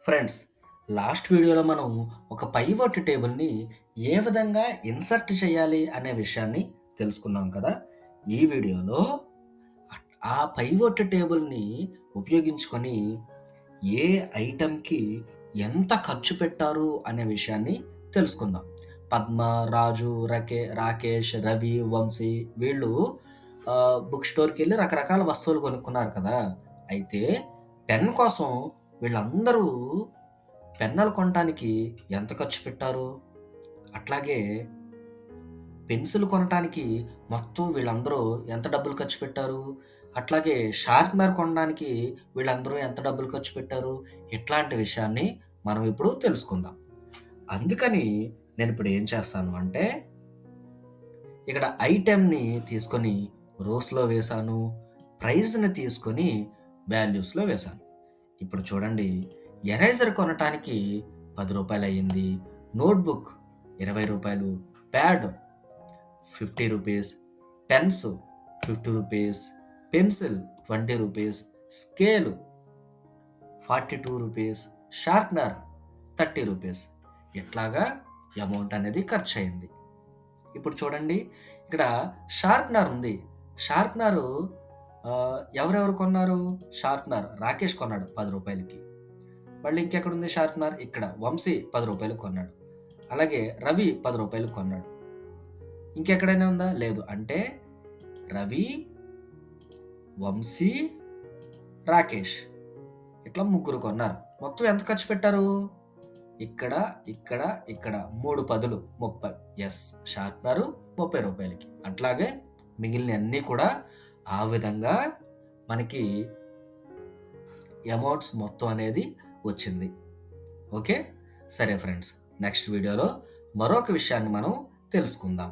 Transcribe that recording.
Friends, last వీడియోలో మనం ఒక పైవట్ టేబుల్ని ఏ విధంగా ఇన్సర్ట్ చేయాలి అనే విషయాన్ని తెలుసుకున్నాం కదా. ఈ వీడియోలో ఆ పైవట్ టేబుల్ని ఉపయోగించుకొని ఏ ఐటెంకి ఎంత ఖర్చు పెట్టారు అనే విషయాన్ని తెలుసుకుందాం. పద్మ, రాజు, రాకేష్, రవి, వంశీ వీళ్ళు బుక్ స్టోర్కి వెళ్ళి రకరకాల వస్తువులు కొనుక్కున్నారు కదా. అయితే పెన్ కోసం వీళ్ళందరూ పెన్నులు కొనటానికి ఎంత ఖర్చు పెట్టారు? అట్లాగే పెన్సిల్ కొనటానికి మొత్తం వీళ్ళందరూ ఎంత డబ్బులు ఖర్చు పెట్టారు? అట్లాగే షార్ప్‌నర్ కొనడానికి వీళ్ళందరూ ఎంత డబ్బులు ఖర్చు పెట్టారు? ఇట్లాంటి విషయాన్ని మనం ఇప్పుడు తెలుసుకుందాం. అందుకని నేనిప్పుడు ఏం చేస్తాను అంటే, ఇక్కడ ఐటెమ్‌ని తీసుకొని రోస్‌లో వేశాను. ప్రైస్‌ని తీసుకొని వాల్యూస్‌లో వేశాను. ఇప్పుడు చూడండి, ఎరేజర్ కొనటానికి రూ. 10 అయ్యింది. నోట్‌బుక్ రూ. 20, ప్యాడ్ రూ. 50, పెన్స్ రూ. 50, పెన్సిల్ రూ. 20, స్కేలు రూ. 42, షార్ప్‌నర్ రూ. 30. ఇట్లాగా అమౌంట్ అనేది ఖర్చయింది. ఇప్పుడు చూడండి, ఇక్కడ షార్ప్‌నర్ ఉంది. షార్ప్‌నరు ఎవరెవరు కొన్నారు? షార్ప్‌నర్ రాకేష్ కొన్నాడు రూ. 10కి. మళ్ళీ ఇంకెక్కడుంది షార్ప్‌నర్? ఇక్కడ వంశీ రూ. 10 కొన్నాడు. అలాగే రవి రూ. 10 కొన్నాడు. ఇంకెక్కడైనా ఉందా? లేదు. అంటే రవి, వంశీ, రాకేష్ ఇట్లా ముగ్గురు కొన్నారు. మొత్తం ఎంత ఖర్చు పెట్టారు? ఇక్కడ, ఇక్కడ, ఇక్కడ 3 10లు 30. యెస్, షార్ప్‌నరు రూ. 30కి. అట్లాగే మిగిలినయన్నీ కూడా ఆ విధంగా మనకి అమౌంట్స్ మొత్తం అనేది వచ్చింది. ఓకే. సరే ఫ్రెండ్స్, నెక్స్ట్ వీడియోలో మరొక విషయాన్ని మనం తెలుసుకుందాం.